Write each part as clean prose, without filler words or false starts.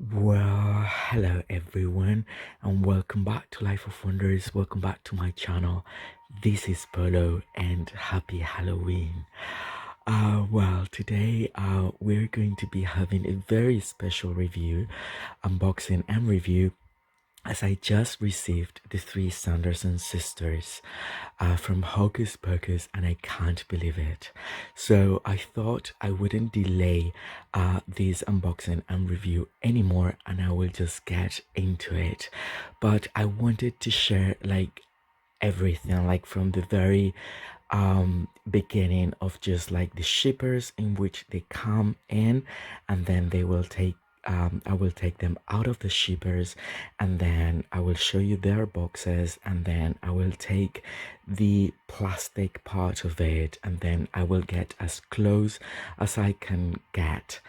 Well, hello everyone, and welcome back to Life of Wonders. Welcome back to my channel. This is Polo, and happy Halloween. Today we're going to be having a very special review, unboxing and review, as I just received the three Sanderson sisters from Hocus Pocus, and I can't believe it. So I thought I wouldn't delay this unboxing and review anymore, and I will just get into it. But I wanted to share like everything, like from the very beginning of just like the shippers in which they come in, and then they will take I will take them out of the shippers, and then I will show you their boxes, and then I will take the plastic part of it, and then I will get as close as I can get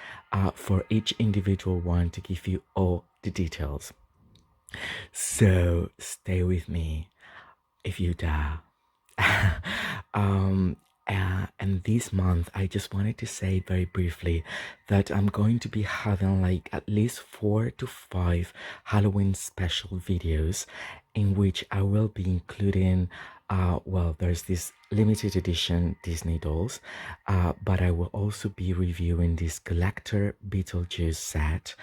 for each individual one to give you all the details. So stay with me if you dare. um, and this month, I just wanted to say very briefly that I'm going to be having like at least 4 to 5 Halloween special videos in which I will be including there's this limited edition Disney dolls, but I will also be reviewing this collector Beetlejuice set,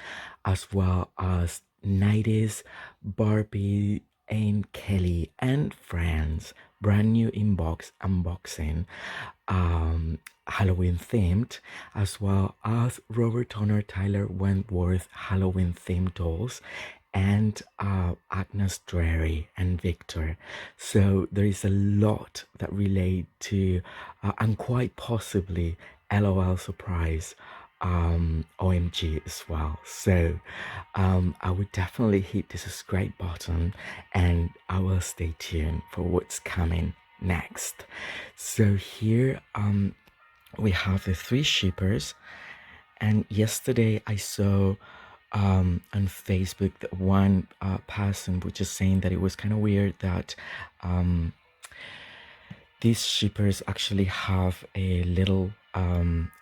as well as 90s Barbie and Kelly and Friends brand new inbox unboxing, Halloween themed, as well as Robert Turner Tyler Wentworth Halloween themed dolls, and Agnes Dreary and Victor. So there is a lot that relate to and quite possibly LOL surprise OMG as well. So I would definitely hit the subscribe button, and I will stay tuned for what's coming next. So here we have the three shippers, and yesterday I saw on Facebook that one person was just saying that it was kind of weird that these shippers actually have a little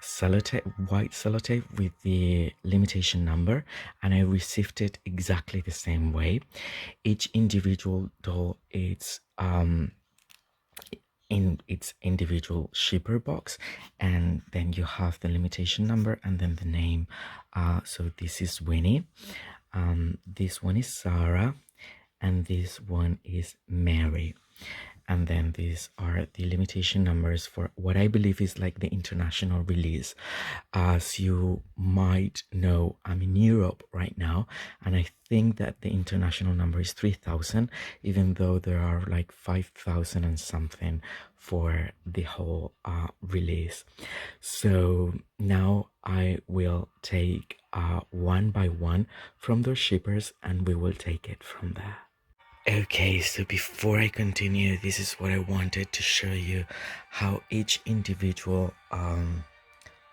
sellotape, white sellotape with the limitation number, and I received it exactly the same way. Each individual doll is in its individual shipper box, and then you have the limitation number and then the name. So this is Winnie, this one is Sarah, and this one is Mary. And then these are the limitation numbers for what I believe is like the international release. As you might know, I'm in Europe right now, and I think that the international number is 3,000, even though there are like 5,000 and something for the whole release. So now I will take one by one from those shippers, and we will take it from there. Okay, so before I continue, this is what I wanted to show you, how each individual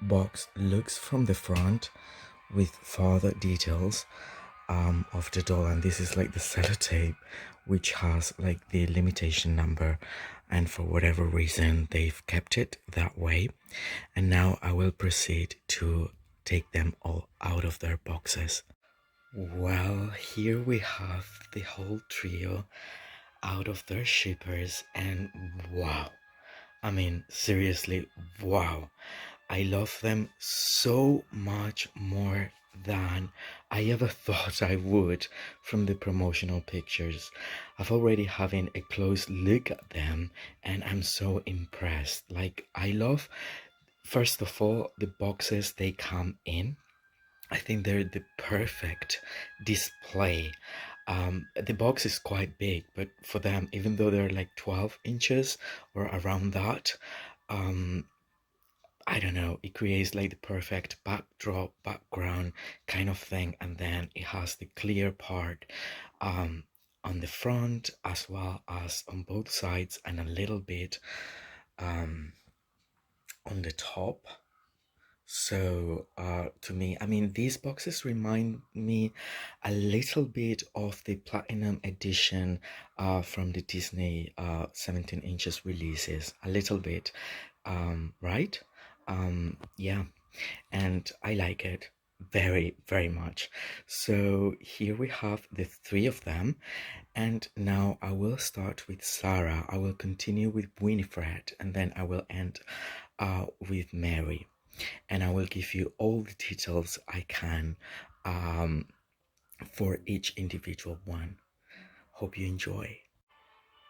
box looks from the front with further details of the doll. And this is like the sellotape, which has like the limitation number, and for whatever reason they've kept it that way. And now I will proceed to take them all out of their boxes. Well, here we have the whole trio out of their shippers, and wow, I mean, seriously, wow. I love them so much more than I ever thought I would from the promotional pictures. I've already having a close look at them, and I'm so impressed. Like, I love, first of all, the boxes they come in. I think they're the perfect display. The box is quite big, but for them, even though they're like 12 inches or around that, I don't know, it creates like the perfect backdrop, background kind of thing. And then it has the clear part on the front as well as on both sides, and a little bit on the top. So to me, I mean, these boxes remind me a little bit of the platinum edition from the Disney 17 inches releases, a little bit, right? Yeah, and I like it very, very much. So here we have the three of them. And now I will start with Sarah. I will continue with Winifred, and then I will end with Mary. And I will give you all the details I can um, for each individual one. Hope you enjoy.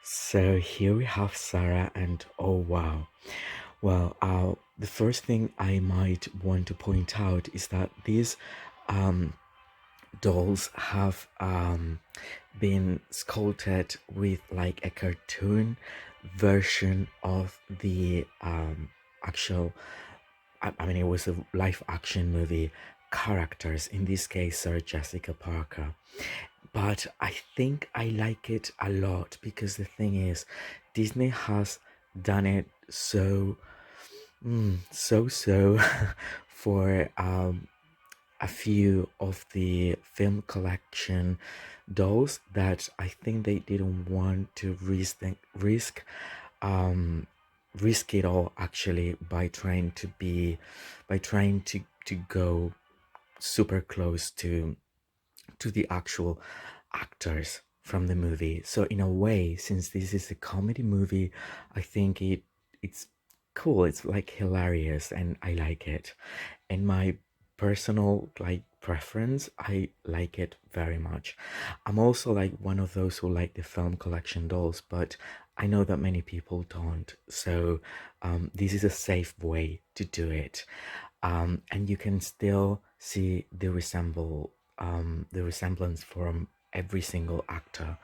So here we have Sarah, and oh wow. Well, the first thing I might want to point out is that these um, dolls have been sculpted with like a cartoon version of the actual, I mean, it was a live action movie characters, in this case, Sarah Jessica Parker. But I think I like it a lot because the thing is, Disney has done it so for a few of the film collection dolls that I think they didn't want to um risk it all actually by trying to go super close to the actual actors from the movie. So in a way, since this is a comedy movie, I think it's cool. It's like hilarious and I like it. And my personal like preference, I like it very much. I'm also like one of those who like the film collection dolls, but I know that many people don't. So this is a safe way to do it. And you can still see the resemblance from every single actor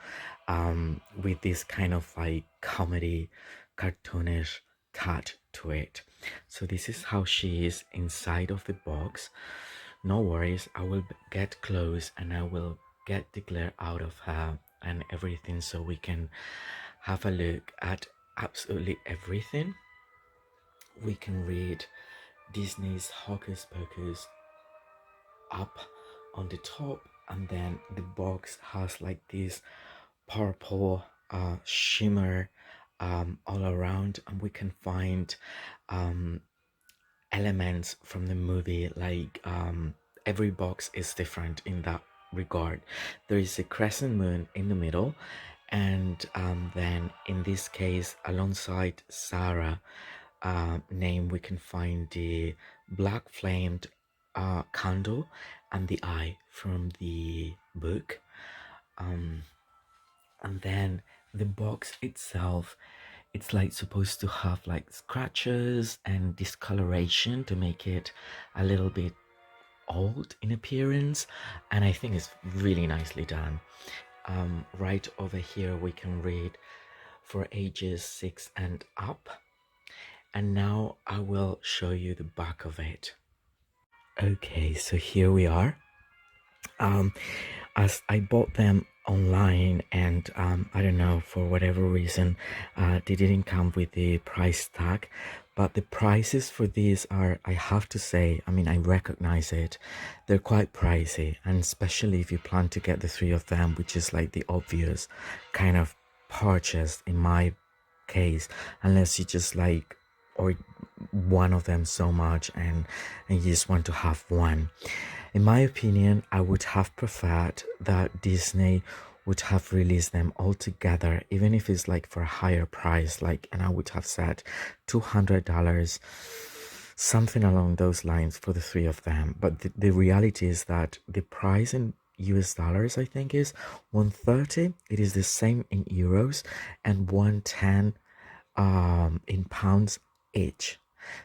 with this kind of like comedy cartoonish cut to it. So this is how she is inside of the box. No worries, I will get close and I will get the glare out of her and everything so we can have a look at absolutely everything. We can read Disney's Hocus Pocus up on the top, and then the box has like this purple shimmer all around, and we can find um, elements from the movie. Like every box is different in that regard. There is a crescent moon in the middle, and then in this case, alongside Sarah name, we can find the black flamed candle and the eye from the book. And then the box itself, it's like supposed to have like scratches and discoloration to make it a little bit old in appearance, and I think it's really nicely done. Right over here we can read for ages 6 and up, and now I will show you the back of it. Okay, so here we are. Um, as I bought them online, and I don't know, for whatever reason, they didn't come with the price tag, but the prices for these are, I have to say, I mean, I recognize it, they're quite pricey, and especially if you plan to get the three of them, which is like the obvious kind of purchase in my case, unless you just like, or one of them so much and you just want to have one. In my opinion, I would have preferred that Disney would have released them all together, even if it's like for a higher price, like, and I would have said $200, something along those lines for the three of them. But the reality is that the price in US dollars, I think, is 130. It is the same in euros, and 110 in pounds each.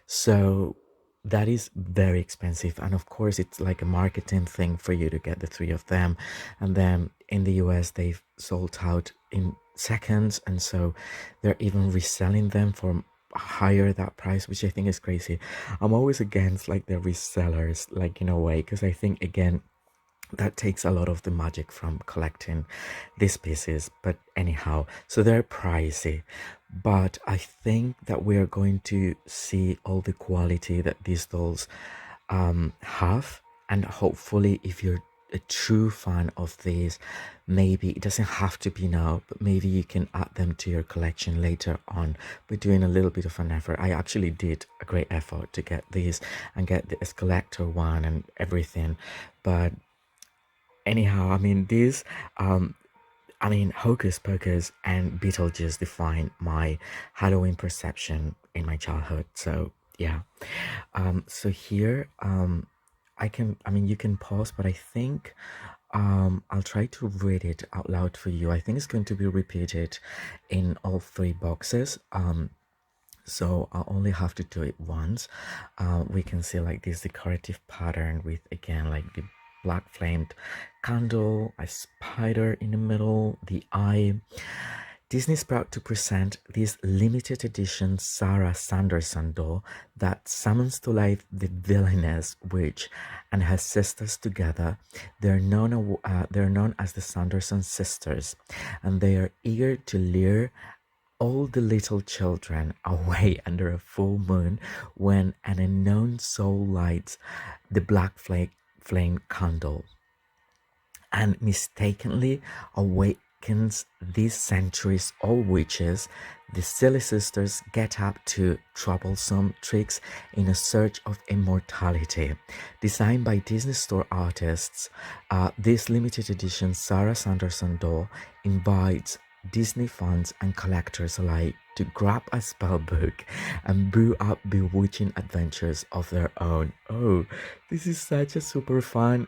So that is very expensive, and of course it's like a marketing thing for you to get the three of them, and then in the US they've sold out in seconds, and so they're even reselling them for higher that price, which I think is crazy. I'm always against like the resellers, like, in a way, because I think, again, that takes a lot of the magic from collecting these pieces. But anyhow, so they're pricey, but I think that we are going to see all the quality that these dolls have, and hopefully, if you're a true fan of these, maybe it doesn't have to be now, but maybe you can add them to your collection later on by doing a little bit of an effort. I actually did a great effort to get these and get this collector one and everything. But anyhow, I mean, these Hocus Pocus and Beetlejuice define my Halloween perception in my childhood. So yeah. So here, you can pause, but I think I'll try to read it out loud for you. I think it's going to be repeated in all three boxes. So I'll only have to do it once. We can see like this decorative pattern with, again, like the black flamed candle, a spider in the middle, the eye. Disney's proud to present this limited edition Sarah Sanderson doll that summons to life the villainous witch and her sisters together. They're known as the Sanderson sisters, and they are eager to lure all the little children away under a full moon when an unknown soul lights the black flame candle and mistakenly awakens these centuries old witches. The silly sisters get up to troublesome tricks in a search of immortality. Designed by Disney Store artists, this limited edition Sarah Sanderson doll invites Disney fans and collectors alike to grab a spell book and brew up bewitching adventures of their own. Oh, this is such a super fun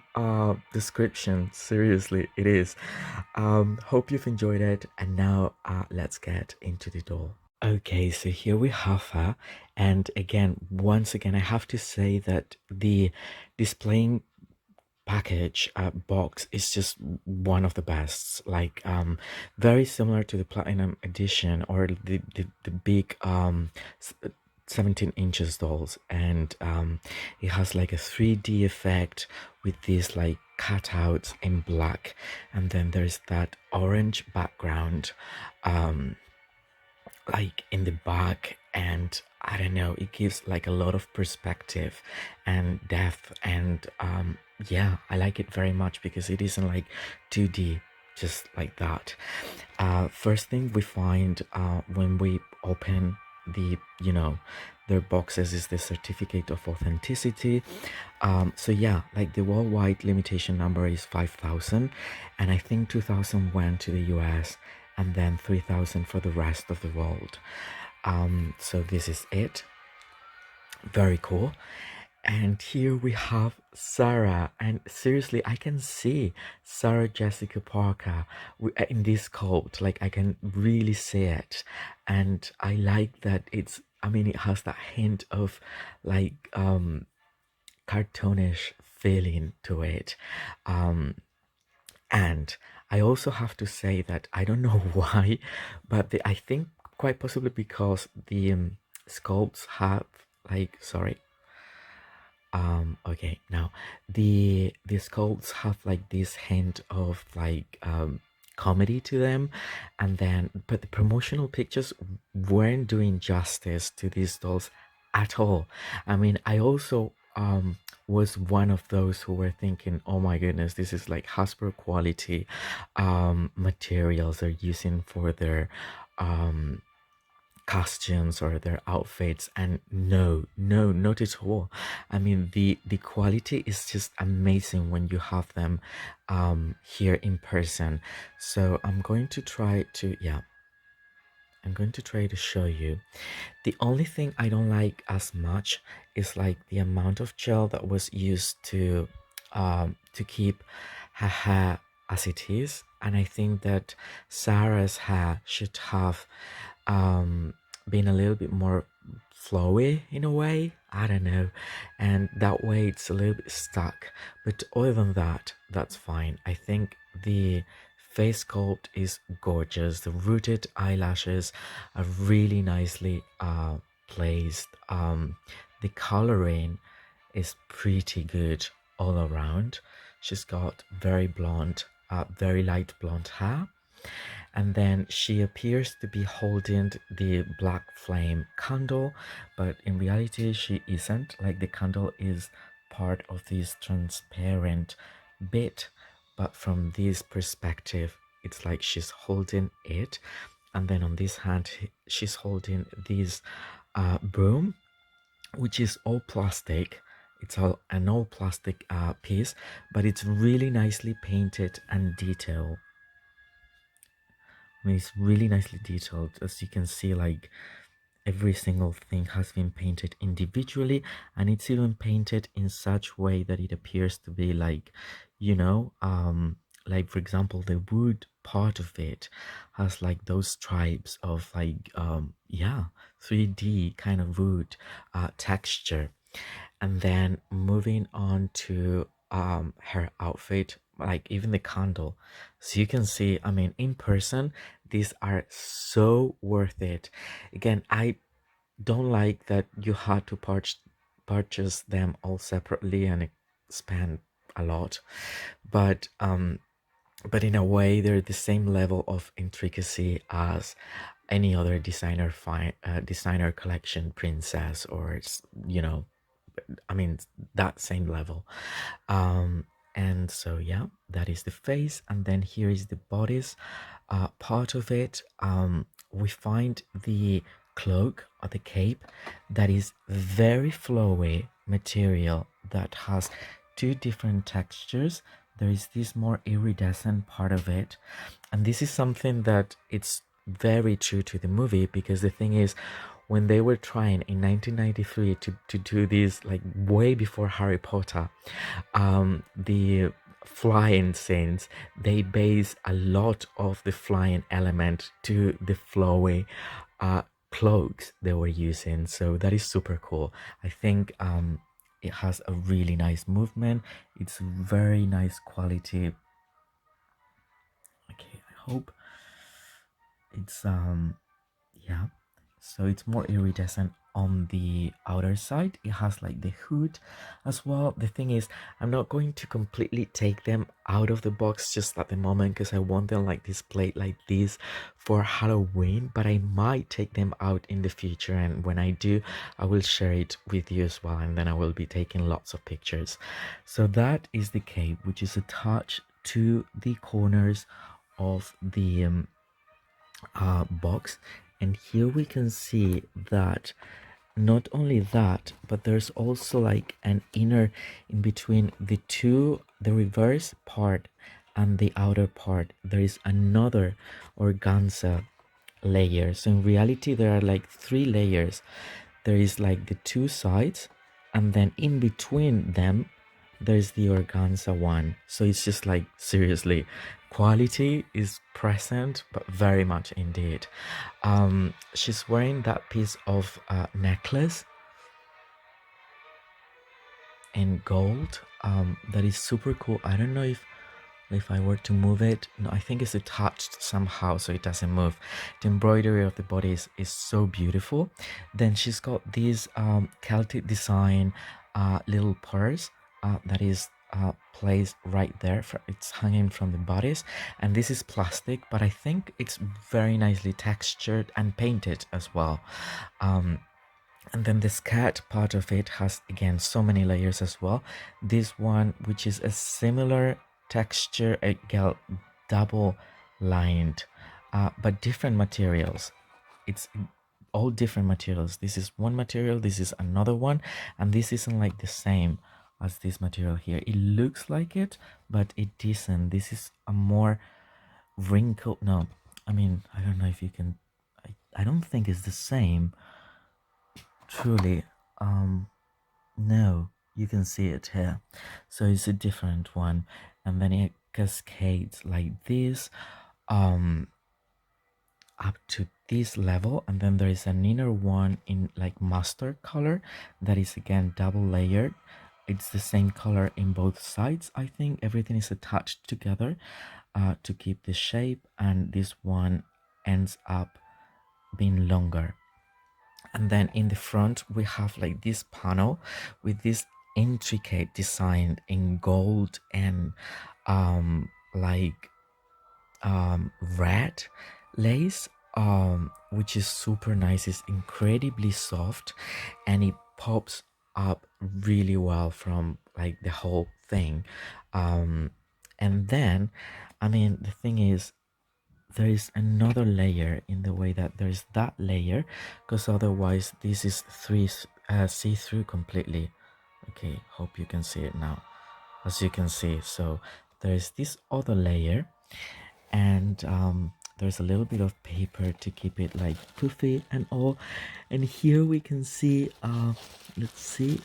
description. Seriously, it is. Hope you've enjoyed it. And now let's get into the doll. Okay, so here we have her. And again, once again, I have to say that the displaying package box is just one of the best, like very similar to the platinum edition or the big 17 inches dolls, and it has like a 3D effect with these like cutouts in black, and then there's that orange background like in the back, and I don't know, it gives like a lot of perspective and depth, and yeah, I like it very much because it isn't like 2D just like that. First thing we find when we open the their boxes is the certificate of authenticity. So yeah, like the worldwide limitation number is 5,000, and I think 2,000 went to the US and then 3,000 for the rest of the world. So this is it. Very cool. And here we have Sarah, and seriously, I can see Sarah Jessica Parker in this coat. Like, I can really see it, and I like that it has that hint of like cartoonish feeling to it. And I also have to say that I don't know why, but I think quite possibly because the sculpts have like, sorry, okay, now the sculpts have like this hint of like comedy to them, and then but the promotional pictures weren't doing justice to these dolls at all. I mean, I also was one of those who were thinking, oh my goodness, this is like Hasbro quality materials they're using for their costumes or their outfits, and no, not at all. I mean, the quality is just amazing when you have them here in person. So I'm going to try to show you. The only thing I don't like as much is like the amount of gel that was used to keep her hair as it is, and I think that Sarah's hair should have been a little bit more flowy in a way. I don't know, and that way it's a little bit stuck. But other than that, that's fine. I think the face sculpt is gorgeous. The rooted eyelashes are really nicely placed. The coloring is pretty good all around. She's got very blonde, very light blonde hair, and then she appears to be holding the black flame candle, but in reality she isn't. Like, the candle is part of this transparent bit but from this perspective, it's like she's holding it, and then on this hand she's holding this broom, which is all plastic. It's all an all plastic piece, but it's really nicely painted and detailed. I mean, it's really nicely detailed, as you can see. Like, every single thing has been painted individually, and it's even painted in such way that it appears to be like, you know, like for example, the wood part of it has like those stripes of like, yeah, 3D kind of wood texture. And then moving on to her outfit, like even the candle, so you can see, I mean, in person these are so worth it. Again, I don't like that you had to purchase them all separately and spend a lot, but in a way they're the same level of intricacy as any other designer collection princess, or you know, I mean, that same level. um and so yeah, that is the face, and then here is the bodice part of it. We find the cloak or the cape that is very flowy material that has two different textures. There is this more iridescent part of it, and this is something that it's very true to the movie, because the thing is, when they were trying in 1993 to do this, like way before Harry Potter, the flying scenes, they base a lot of the flying element to the flowy cloaks they were using. So that is super cool. I think it has a really nice movement. It's very nice quality. Okay, I hope it's yeah, so it's more iridescent on the outer side. It has like the hood as well. The thing is, I'm not going to completely take them out of the box just at the moment, because I want them like displayed like this for Halloween, but I might take them out in the future, and when I do, I will share it with you as well, and then I will be taking lots of pictures. So that is the cape, which is attached to the corners of the box. And here we can see that not only that, but there's also like an inner, in between the two, the reverse part and the outer part, there is another organza layer. So in reality there are like three layers. There is like the two sides, and then in between them there's the organza one. So it's just like, seriously, quality is present, but very much indeed. She's wearing that piece of necklace in gold, that is super cool. I don't know if I were to move it, no, I think it's attached somehow so it doesn't move. The embroidery of the body is so beautiful. Then she's got this Celtic design little purse that is placed right there. It's hanging from the bodice, and this is plastic, but I think it's very nicely textured and painted as well. And then the skirt part of it has, again, so many layers as well. This one, which is a similar texture, again, double lined, but different materials. It's all different materials. This is one material, this is another one, and this isn't like the same as this material here. It looks like it, but it isn't. This is a more wrinkled, no, I mean, I don't know if you can, I don't think it's the same. Truly, no, you can see it here. So it's a different one, and then it cascades like this, up to this level, and then there is an inner one in like mustard color that is again double layered. It's the same color in both sides. I think everything is attached together to keep the shape, and this one ends up being longer. And then in the front we have like this panel with this intricate design in gold and like red lace, which is super nice. It's incredibly soft, and it pops up really well from like the whole thing. And then, I mean, the thing is, there is another layer in the way that there's that layer, because otherwise this is see-through completely. Okay, hope you can see it now. As you can see, so there's this other layer, and there's a little bit of paper to keep it like poofy and all. And here we can see, let's see.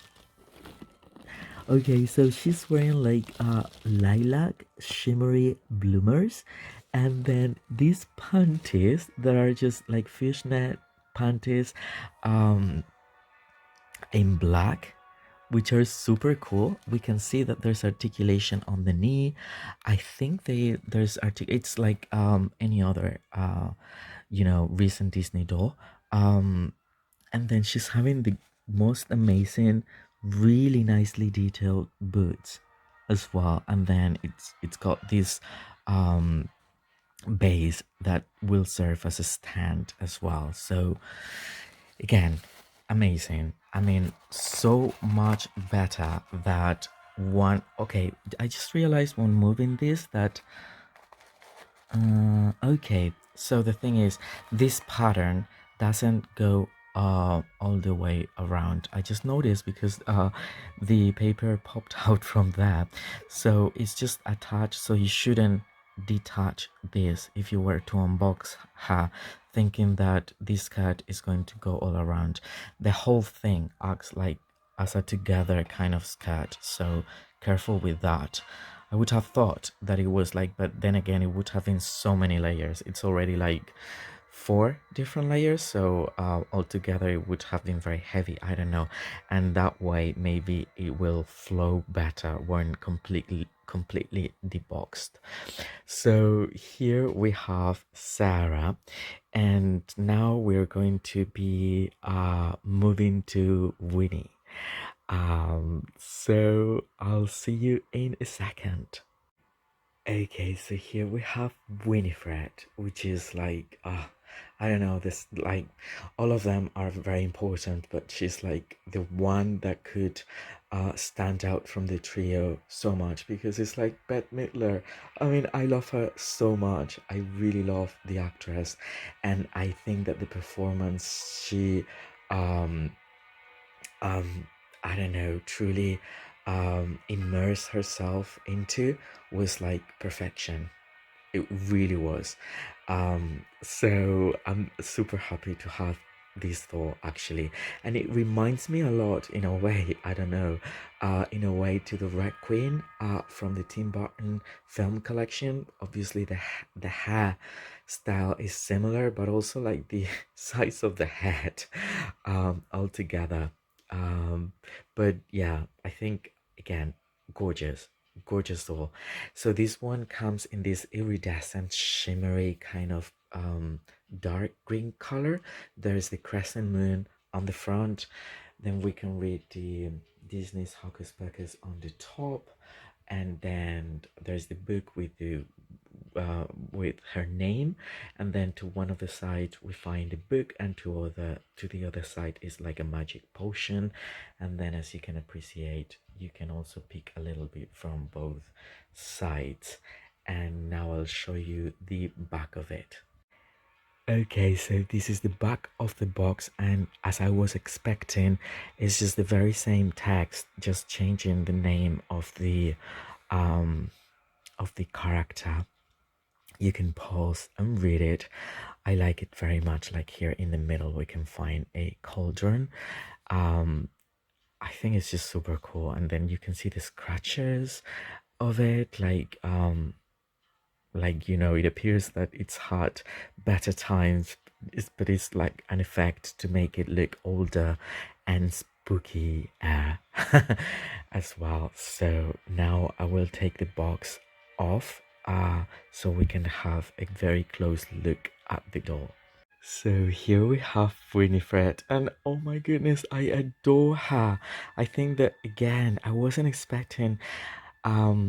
Okay, so she's wearing like lilac shimmery bloomers, and then these panties that are just like fishnet panties, um, in black, which are super cool. We can see that there's articulation on the knee. I think it's like any other recent Disney doll. Um, and then she's having the most amazing, really nicely detailed boots as well. And then it's got this base that will serve as a stand as well. So again, amazing. I mean, so much better that one. Okay, I just realized when moving this that okay, so the thing is, this pattern doesn't go all the way around. I just noticed because the paper popped out from that, so it's just attached. So you shouldn't detach this if you were to unbox her, thinking that this skirt is going to go all around. The whole thing acts like as a together kind of skirt, so careful with that. I would have thought that it was like, but then again, it would have been so many layers. It's already like 4 different layers, so altogether it would have been very heavy. I don't know, and that way maybe it will flow better when completely deboxed. So here we have Sarah, and now we're going to be moving to Winnie. So I'll see you in a second. Okay, so here we have Winifred, which is like, I don't know, this like, all of them are very important, but she's like the one that could stand out from the trio so much because it's like Bette Midler. I mean, I love her so much. I really love the actress, and I think that the performance she um um I don't know, truly immerse herself into was like perfection. It really was. So I'm super happy to have this thought actually, and it reminds me a lot in a way, I don't know, in a way to the Red Queen from the Tim Burton film collection. Obviously the hair style is similar, but also like the size of the head altogether. um but yeah, I think again, gorgeous, gorgeous doll. So this one comes in this iridescent shimmery kind of dark green color. There's the crescent moon on the front, then we can read the Disney's Hocus Pocus on the top, and then there's the book with her name, and then to one of the sides we find the book, and to the other side is like a magic potion. And then, as you can appreciate, you can also pick a little bit from both sides. And now I'll show you the back of it. Okay, so this is the back of the box, and as I was expecting, it's just the very same text, just changing the name um of the character. You can pause and read it. I like it very much. Like here in the middle we can find a cauldron. um I think it's just super cool, and then you can see the scratches of it, like it appears that it's had better times, but it's like an effect to make it look older and spooky as well. So now I will take the box off so we can have a very close look at the doll. So here we have Winifred, and oh my goodness, I adore her. I think that again, I wasn't expecting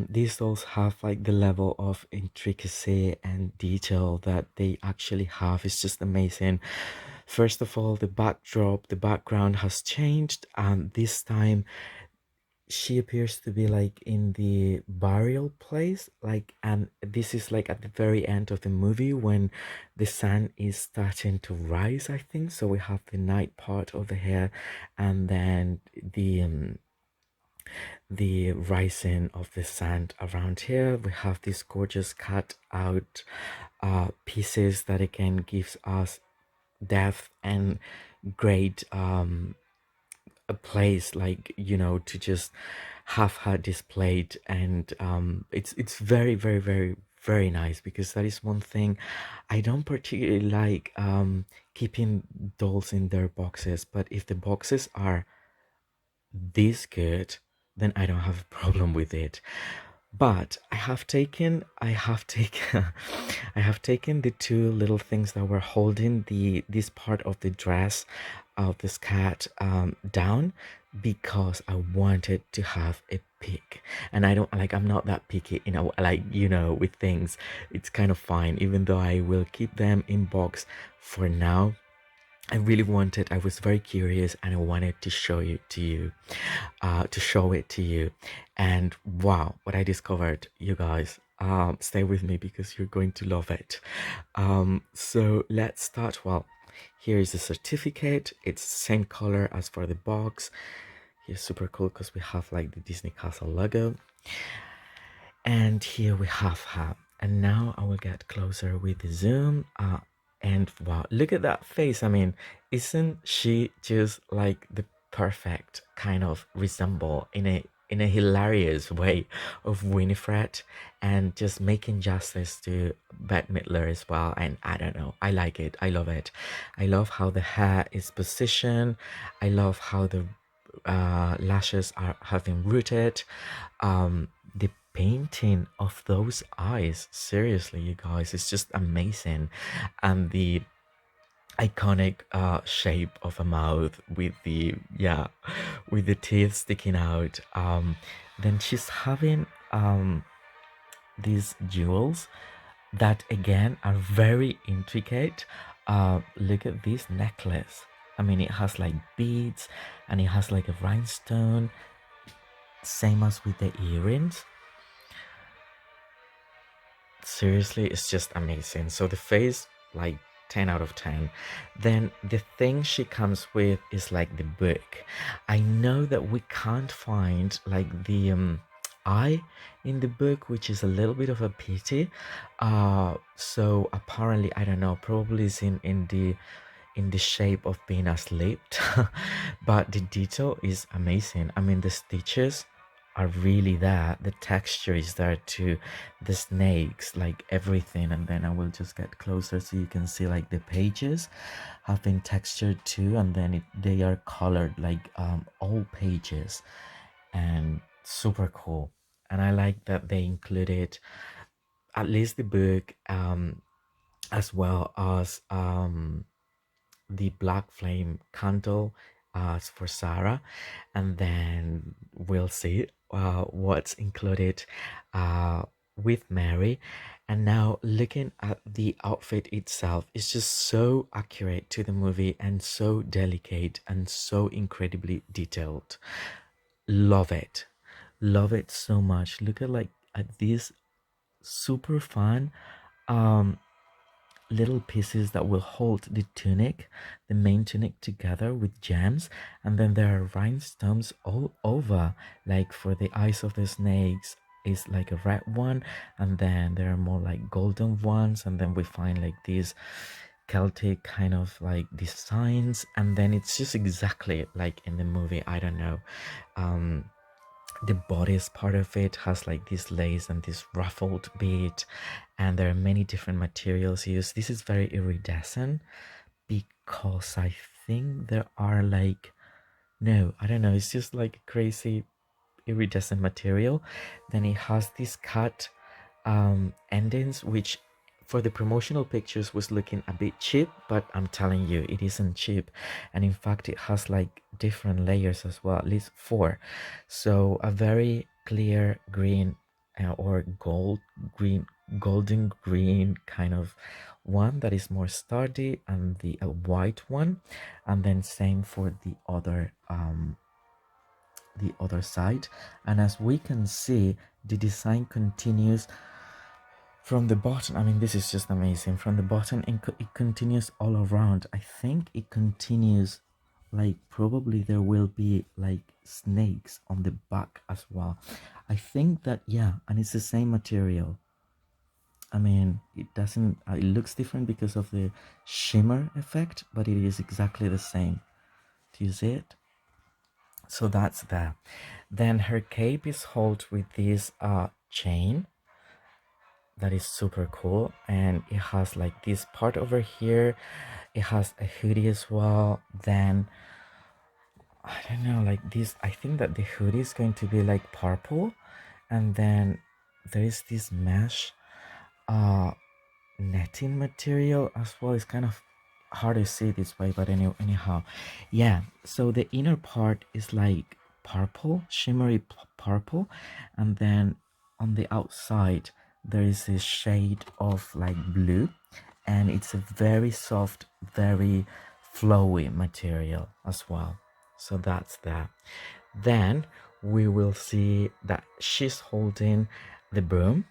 these dolls have like the level of intricacy and detail that they actually have. It's just amazing. First of all, the backdrop, the background has changed, and this time she appears to be like in the burial place, like, and this is like at the very end of the movie when the sun is starting to rise, I think. So we have the night part over here, and then the rising of the sand around here. We have these gorgeous cut out pieces that again gives us depth and great a place, like, you know, to just have her displayed. And it's very very very very nice, because that is one thing I don't particularly like, keeping dolls in their boxes. But if the boxes are this good, then I don't have a problem with it. But I have taken I have taken the two little things that were holding the this part of the dress of this cat down, because I wanted to have a pick. And I don't like, I'm not that picky, you know, like, you know, with things. It's kind of fine, even though I will keep them in box for now. I was very curious, and I wanted to show to show it to you. And wow, what I discovered, you guys, stay with me because you're going to love it. So let's start. Well, here is the certificate. It's the same color as for the box. Here's super cool because we have like the Disney Castle logo. And here we have her. And now I will get closer with the zoom. And wow, look at that face. I mean, isn't she just like the perfect kind of resemble in a hilarious way of Winifred, and just making justice to Bette Midler as well. And I don't know, I like it. I love it. I love how the hair is positioned. I love how the lashes are have been rooted. The painting of those eyes, seriously, you guys, it's just amazing. And the iconic shape of a mouth with the, yeah, with the teeth sticking out. Then she's having these jewels that again are very intricate. Look at this necklace. I mean, it has like beads, and it has like a rhinestone, same as with the earrings. Seriously, it's just amazing. So the face, like 10 out of 10. Then the thing she comes with is like the book. I know that we can't find like the eye in the book, which is a little bit of a pity. So apparently, I don't know, probably it's in the shape of being asleep. But the detail is amazing. I mean, the stitches are really there, the texture is there too, the snakes, like everything. And then I will just get closer so you can see like the pages have been textured too, and then they are colored like all pages, and super cool. And I like that they included at least the book, as well as the black flame candle as for Sarah. And then we'll see what's included with Mary. And now looking at the outfit itself, it's just so accurate to the movie, and so delicate, and so incredibly detailed. Love it. Love it so much. Look at this super fun um little pieces that will hold the tunic, the main tunic, together with gems. And then there are rhinestones all over, like for the eyes of the snakes is like a red one, and then there are more like golden ones, and then we find like these Celtic kind of like designs, and then it's just exactly like in the movie. I don't know, um the bodice part of it has like this lace and this ruffled bead, and there are many different materials used. This is very iridescent, because I think there are like, no, I don't know, it's just like crazy iridescent material. Then it has this cut endings, which for the promotional pictures was looking a bit cheap, but I'm telling you, it isn't cheap. And in fact, it has like different layers as well, at least four. So a very clear green, or golden green kind of one that is more sturdy, and the white one. And then same for the the other side. And as we can see, the design continues from the bottom. I mean, this is just amazing. From the bottom, it continues all around. I think it continues, like, probably there will be like snakes on the back as well. I think that, yeah, and it's the same material. I mean, it doesn't, it looks different because of the shimmer effect, but it is exactly the same. Do you see it? So that's that. Then her cape is held with this chain that is super cool, and it has like this part over here. It has a hoodie as well. Then I don't know, like this, I think that the hoodie is going to be like purple, and then there is this mesh uh netting material as well. It's kind of hard to see this way, but anyhow, yeah. So the inner part is like purple, shimmery purple, and then on the outside there is a shade of like blue, and it's a very soft, very flowy material as well. So that's that. Then we will see that she's holding the broom,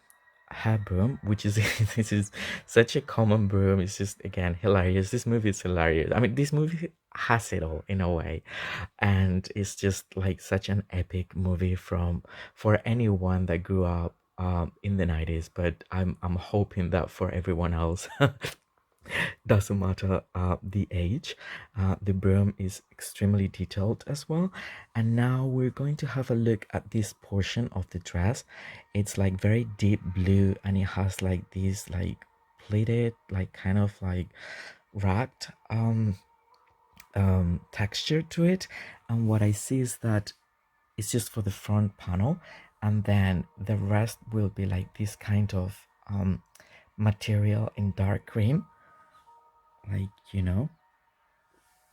her broom, which is this is such a common broom. It's just, again, hilarious. This movie is hilarious. I mean, this movie has it all in a way, and it's just like such an epic movie from for anyone that grew up in the 90s. But I'm hoping that for everyone else, doesn't matter the age. The broom is extremely detailed as well. And now we're going to have a look at this portion of the dress. It's like very deep blue, and it has like this like pleated, like kind of like wrapped texture to it. And what I see is that it's just for the front panel, and then the rest will be like this kind of material in dark cream, like, you know,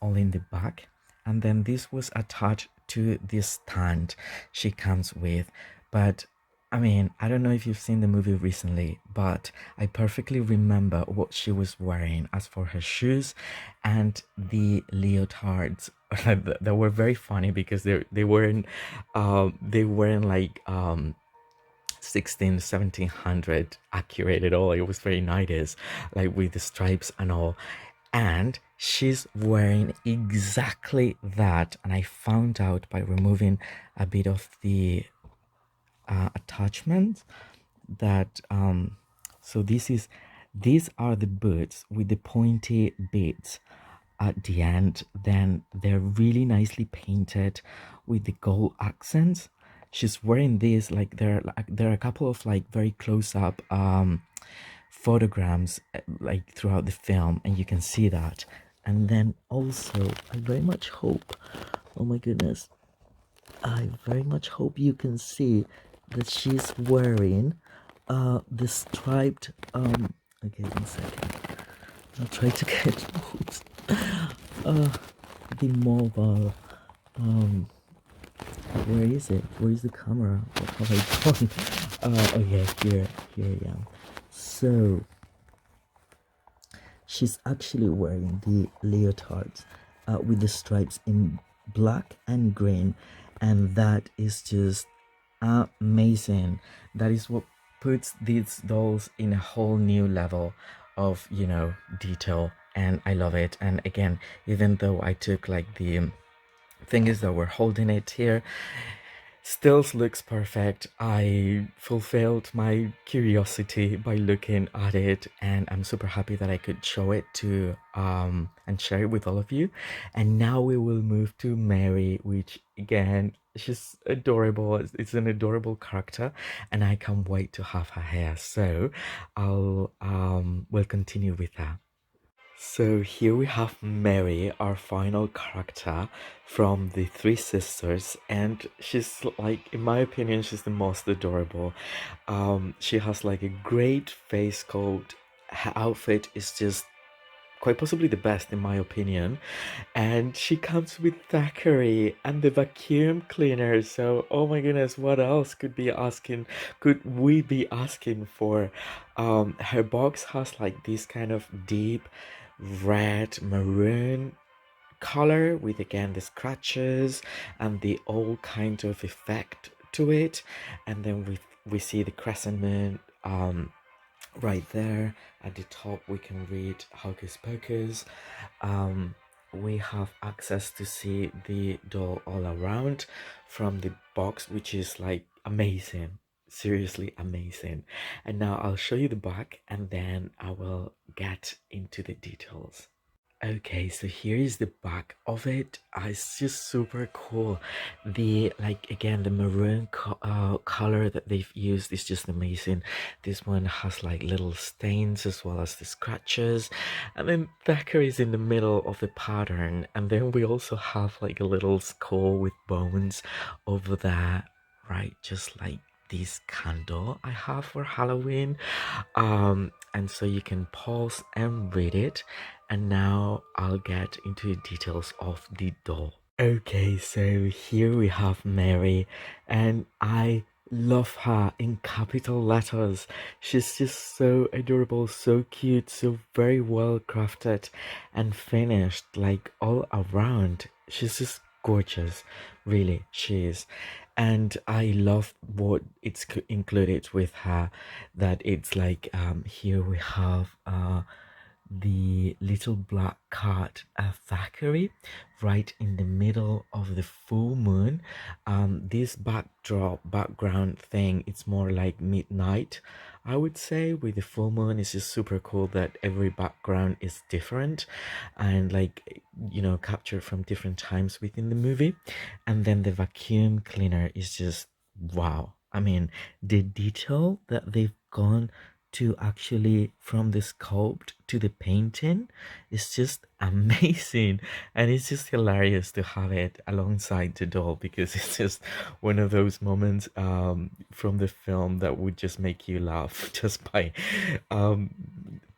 all in the back. And then this was attached to this stand she comes with. But I mean, I don't know if you've seen the movie recently, but I perfectly remember what she was wearing. As for her shoes and the leotards, they were very funny because they weren't like 16 1700 accurate at all. It was very 90s, like with the stripes and all. And she's wearing exactly that, and I found out by removing a bit of the attachment that so these are the boots with the pointy bits at the end. Then they're really nicely painted with the gold accents. She's wearing this, like there are a couple of like very close up photograms like throughout the film, and you can see that. And then also I very much hope, oh my goodness, I very much hope you can see that she's wearing the striped okay, 1 second, I'll try to get the mobile where is it? Where is the camera? What have I done? Okay, here I am. So she's actually wearing the leotards with the stripes in black and green, and that is just amazing. That is what puts these dolls in a whole new level of, you know, detail, and I love it. And again, even though I took like the thing is that we're holding it here, still looks perfect. I fulfilled my curiosity by looking at it, and I'm super happy that I could show it to and share it with all of you. And now we will move to Mary, which again, she's adorable. It's an adorable character, and I can't wait to have her hair. So I'll we'll continue with that. So here we have Mary, our final character from the Three Sisters, and she's like, in my opinion, she's the most adorable. She has like a great face coat. Her outfit is just quite possibly the best in my opinion, and she comes with Thackeray and the vacuum cleaner. So oh my goodness, what else could we be asking for? Her box has like this kind of deep red maroon color with again the scratches and the all kind of effect to it. And then we see the crescent moon right there. At the top we can read Hocus Pocus. We have access to see the doll all around from the box, which is like amazing, seriously amazing. And now I'll show you the back and then I will get into the details. Okay, so here is the back of it. It's just super cool. The like again the maroon color that they've used is just amazing. This one has like little stains as well as the scratches, and then Thackeray is in the middle of the pattern, and then we also have like a little skull with bones over there, right? Just like this candle I have for Halloween. And so you can pause and read it. And now I'll get into the details of the doll. Okay, so here we have Mary, and I love her in capital letters. She's just so adorable, so cute, so very well crafted and finished, like all around. She's just gorgeous, really, she is. And I love what it's included with her, that it's like here we have the little black cat Thackeray right in the middle of the full moon. This background thing, it's more like midnight, I would say. With the full moon, it's just super cool that every background is different and like, you know, captured from different times within the movie. And then the vacuum cleaner is just wow. I mean, the detail that they've gone to actually from the sculpt to the painting is just amazing, and it's just hilarious to have it alongside the doll, because it's just one of those moments from the film that would just make you laugh just by um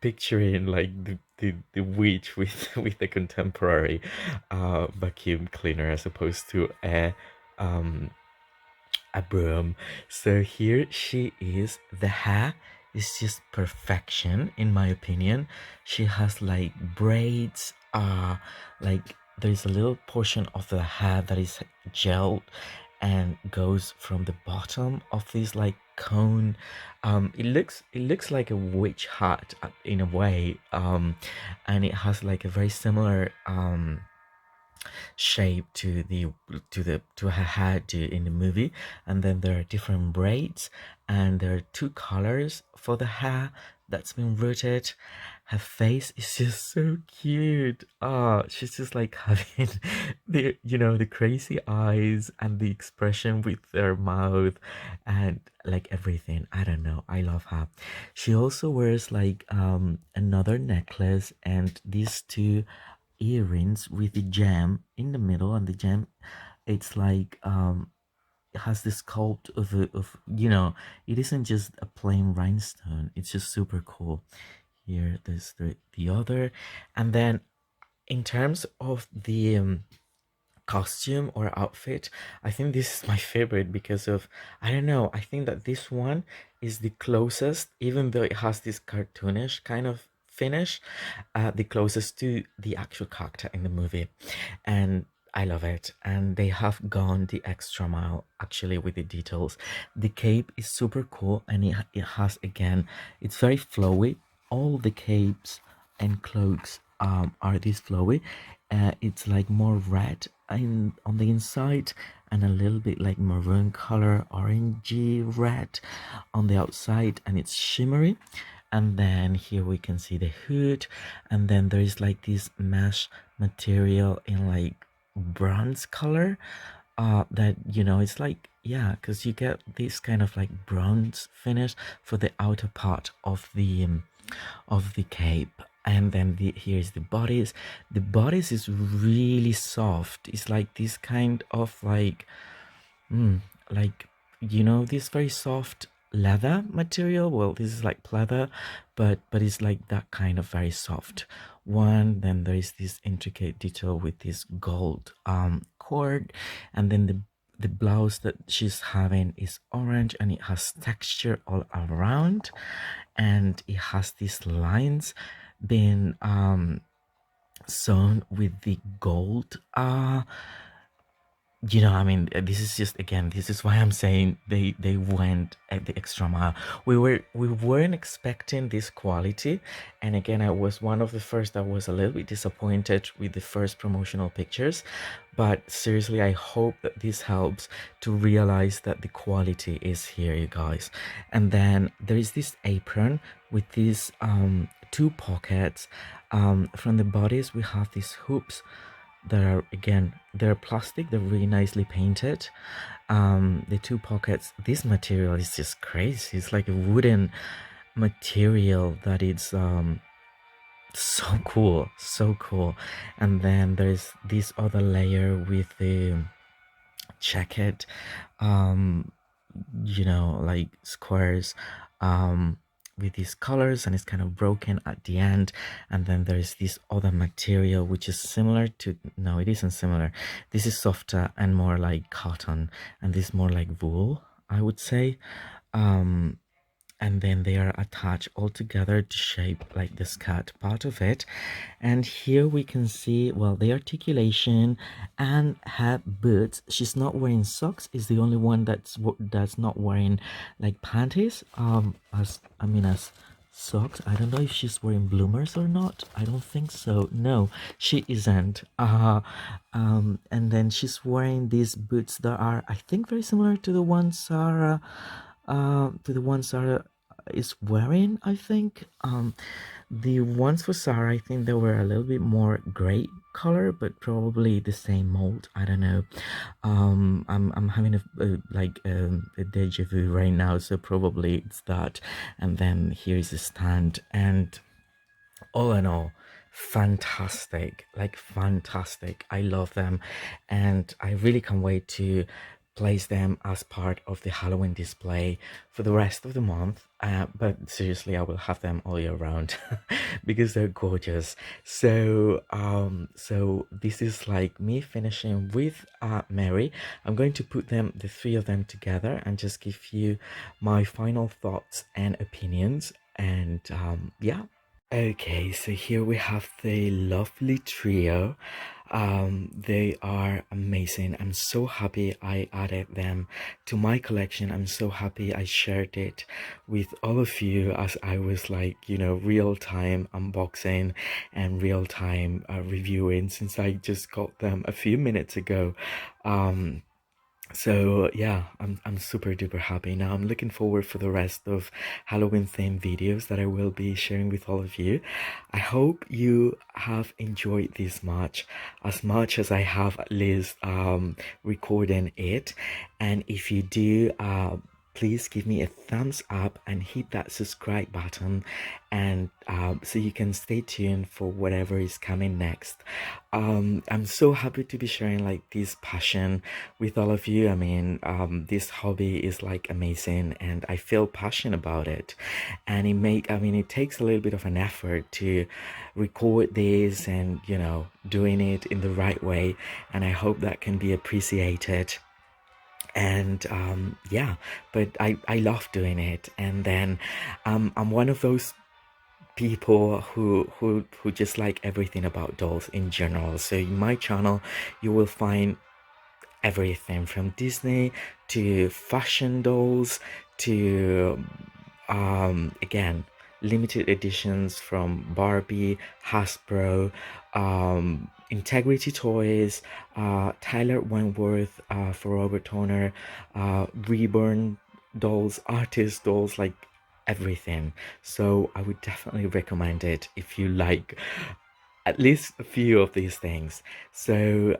picturing like the witch with the contemporary vacuum cleaner as opposed to um a broom. So here she is. The hair is just perfection in my opinion. She has like braids, like there's a little portion of the hair that is gelled and goes from the bottom of this like cone. It looks like a witch hat in a way, and it has like a very similar shape to her hairdo in the movie. And then there are different braids, and there are two colors for the hair that's been rooted. Her face is just so cute. She's just like having the crazy eyes and the expression with her mouth and like everything. I don't know, I love her. She also wears like another necklace and these two earrings with the gem in the middle, and the gem, it's like it has this sculpt of it isn't just a plain rhinestone, it's just super cool. Here there's the other. And then in terms of the costume or outfit, I think this is my favorite because of, I don't know, I think that this one is the closest, even though it has this cartoonish kind of finish, the closest to the actual character in the movie. And I love it, and they have gone the extra mile actually with the details. The cape is super cool, and it has, again, it's very flowy. All the capes and cloaks are this flowy. It's like more red on the inside and a little bit like maroon color, orangey red on the outside, and it's shimmery. And then here we can see the hood, and then there is like this mesh material in like bronze color, that it's like, yeah, because you get this kind of like bronze finish for the outer part of the cape. And then here's the bodice. The bodice is really soft. It's like this kind of like like this very soft leather material. Well, this is like pleather, but it's like that kind of very soft one. Then there is this intricate detail with this gold cord, and then the blouse that she's having is orange, and it has texture all around, and it has these lines being sewn with the gold. I mean, this is just, again, this is why I'm saying they went at the extra mile. We weren't expecting this quality, and again, I was one of the first that was a little bit disappointed with the first promotional pictures. But seriously, I hope that this helps to realize that the quality is here, you guys. And then there is this apron with these two pockets. From the bodies, we have these hoops that are, again, they're plastic, they're really nicely painted. The two pockets, this material is just crazy. It's like a wooden material that it's so cool, so cool. And then there's this other layer with the checked like squares with these colors, and it's kind of broken at the end. And then there's this other material which is similar to, no, it isn't similar, this is softer and more like cotton, and this more like wool, I would say. And then they are attached all together to shape like the skirt part of it. And here we can see, well, the articulation and her boots. She's not wearing socks, is the only one that's not wearing like panties, as socks. I don't know if she's wearing bloomers or not. I don't think so. No, she isn't. And then she's wearing these boots that are, I think, very similar to the ones Sarah is wearing, I think. The ones for Sarah, I think they were a little bit more gray color, but probably the same mold. I don't know. I'm having a deja vu right now, so probably it's that. And then here is the stand, and all in all, fantastic, like fantastic. I love them, and I really can't wait to place them as part of the Halloween display for the rest of the month. But seriously, I will have them all year round because they're gorgeous. So this is like me finishing with Mary. I'm going to put the three of them together and just give you my final thoughts and opinions. And yeah. Okay, so here we have the lovely trio. They are amazing. I'm so happy I added them to my collection. I'm so happy I shared it with all of you, as I was like, real-time unboxing and real-time reviewing, since I just got them a few minutes ago. So yeah, I'm super duper happy. Now I'm looking forward for the rest of Halloween themed videos that I will be sharing with all of you. I hope you have enjoyed this as much as I have, at least recording it. And if you do, please give me a thumbs up and hit that subscribe button, and so you can stay tuned for whatever is coming next. I'm so happy to be sharing like this passion with all of you. I mean, this hobby is like amazing, and I feel passionate about it. And it takes a little bit of an effort to record this and doing it in the right way, and I hope that can be appreciated. And yeah, but I love doing it. And then I'm one of those people who just like everything about dolls in general. So in my channel you will find everything from Disney to fashion dolls to again, limited editions from Barbie, Hasbro, Integrity Toys, Tyler Wentworth, for Robert Toner, Reborn dolls, artist dolls, like everything. So I would definitely recommend it if you like at least a few of these things. So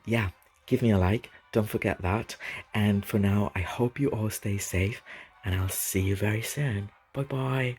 yeah, give me a like, don't forget that. And for now, I hope you all stay safe, and I'll see you very soon. Bye bye.